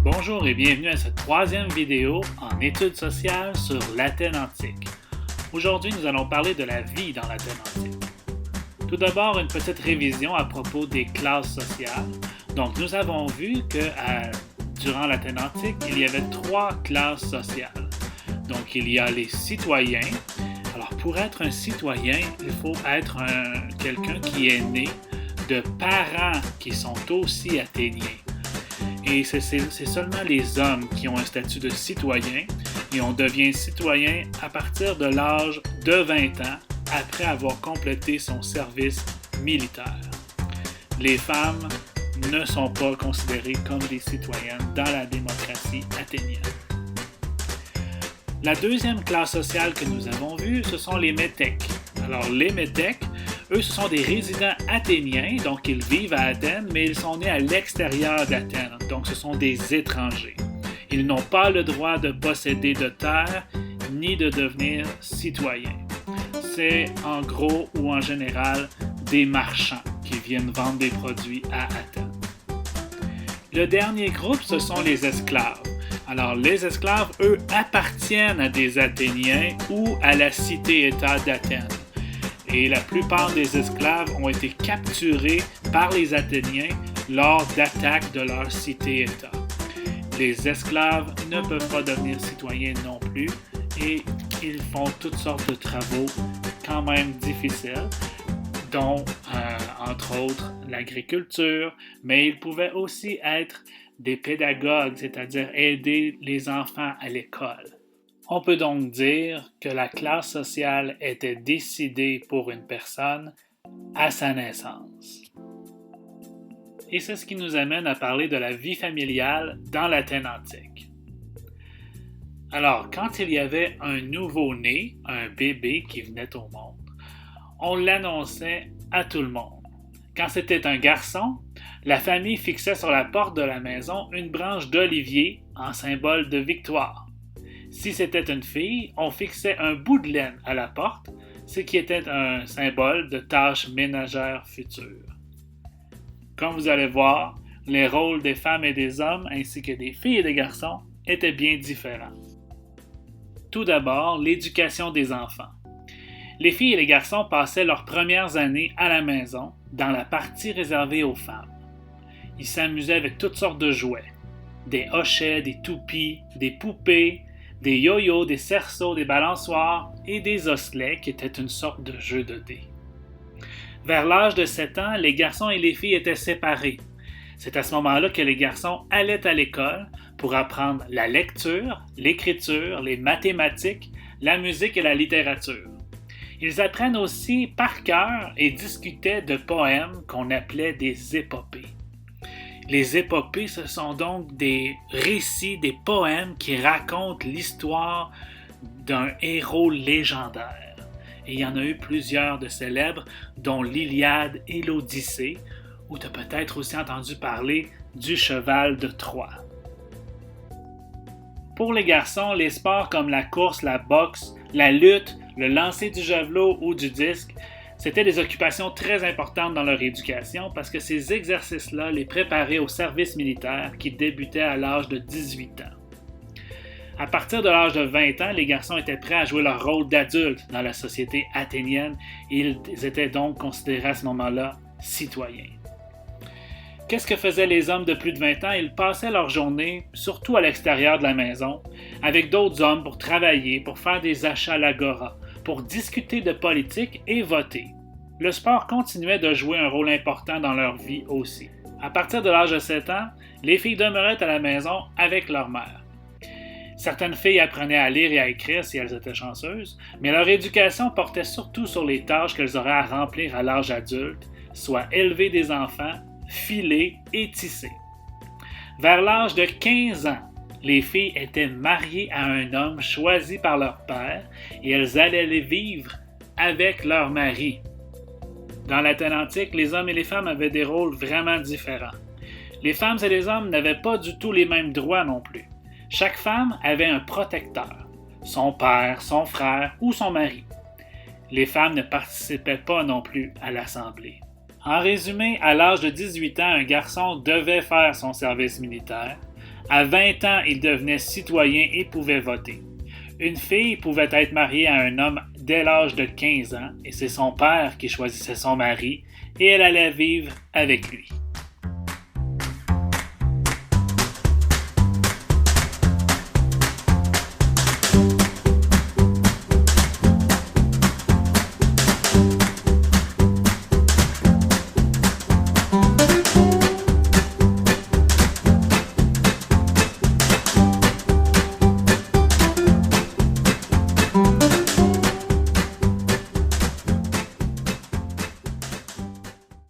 Bonjour et bienvenue à cette troisième vidéo en études sociales sur l'Athènes antique. Aujourd'hui, nous allons parler de la vie dans l'Athènes antique. Tout d'abord, une petite révision à propos des classes sociales. Donc, nous avons vu que durant l'Athènes antique, il y avait trois classes sociales. Donc, il y a les citoyens. Alors, pour être un citoyen, il faut être quelqu'un qui est né de parents qui sont aussi athéniens. Et c'est seulement les hommes qui ont un statut de citoyen et on devient citoyen à partir de l'âge de 20 ans après avoir complété son service militaire. Les femmes ne sont pas considérées comme des citoyennes dans la démocratie athénienne. La deuxième classe sociale que nous avons vue, ce sont les métèques. Alors les métèques, eux, ce sont des résidents athéniens, donc ils vivent à Athènes, mais ils sont nés à l'extérieur d'Athènes, donc ce sont des étrangers. Ils n'ont pas le droit de posséder de terre, ni de devenir citoyens. C'est en gros ou en général des marchands qui viennent vendre des produits à Athènes. Le dernier groupe, ce sont les esclaves. Alors, les esclaves, eux, appartiennent à des Athéniens ou à la cité-État d'Athènes. Et la plupart des esclaves ont été capturés par les Athéniens lors d'attaques de leur cité-État. Les esclaves ne peuvent pas devenir citoyens non plus et ils font toutes sortes de travaux quand même difficiles, dont, entre autres, l'agriculture, mais ils pouvaient aussi être des pédagogues, c'est-à-dire aider les enfants à l'école. On peut donc dire que la classe sociale était décidée pour une personne à sa naissance. Et c'est ce qui nous amène à parler de la vie familiale dans l'Athènes antique. Alors, quand il y avait un nouveau-né, un bébé qui venait au monde, on l'annonçait à tout le monde. Quand c'était un garçon, la famille fixait sur la porte de la maison une branche d'olivier en symbole de victoire. Si c'était une fille, on fixait un bout de laine à la porte, ce qui était un symbole de tâches ménagères futures. Comme vous allez voir, les rôles des femmes et des hommes, ainsi que des filles et des garçons, étaient bien différents. Tout d'abord, l'éducation des enfants. Les filles et les garçons passaient leurs premières années à la maison, dans la partie réservée aux femmes. Ils s'amusaient avec toutes sortes de jouets, des hochets, des toupies, des poupées, des yo-yo, des cerceaux, des balançoires et des osselets qui étaient une sorte de jeu de dés. Vers l'âge de 7 ans, les garçons et les filles étaient séparés. C'est à ce moment-là que les garçons allaient à l'école pour apprendre la lecture, l'écriture, les mathématiques, la musique et la littérature. Ils apprennent aussi par cœur et discutaient de poèmes qu'on appelait des épopées. Les épopées, ce sont donc des récits, des poèmes qui racontent l'histoire d'un héros légendaire. Et il y en a eu plusieurs de célèbres, dont l'Iliade et l'Odyssée, où tu as peut-être aussi entendu parler du cheval de Troie. Pour les garçons, les sports comme la course, la boxe, la lutte, le lancer du javelot ou du disque, c'était des occupations très importantes dans leur éducation parce que ces exercices-là les préparaient au service militaire qui débutait à l'âge de 18 ans. À partir de l'âge de 20 ans, les garçons étaient prêts à jouer leur rôle d'adultes dans la société athénienne et ils étaient donc considérés à ce moment-là citoyens. Qu'est-ce que faisaient les hommes de plus de 20 ans? Ils passaient leur journée, surtout à l'extérieur de la maison, avec d'autres hommes pour travailler, pour faire des achats à l'agora, pour discuter de politique et voter. Le sport continuait de jouer un rôle important dans leur vie aussi. À partir de l'âge de 7 ans, les filles demeuraient à la maison avec leur mère. Certaines filles apprenaient à lire et à écrire si elles étaient chanceuses, mais leur éducation portait surtout sur les tâches qu'elles auraient à remplir à l'âge adulte, soit élever des enfants, filer et tisser. Vers l'âge de 15 ans, les filles étaient mariées à un homme choisi par leur père et elles allaient les vivre avec leur mari. Dans l'Athènes antique, les hommes et les femmes avaient des rôles vraiment différents. Les femmes et les hommes n'avaient pas du tout les mêmes droits non plus. Chaque femme avait un protecteur, son père, son frère ou son mari. Les femmes ne participaient pas non plus à l'assemblée. En résumé, à l'âge de 18 ans, un garçon devait faire son service militaire. À 20 ans, ils devenaient citoyens et pouvaient voter. Une fille pouvait être mariée à un homme dès l'âge de 15 ans et c'est son père qui choisissait son mari et elle allait vivre avec lui.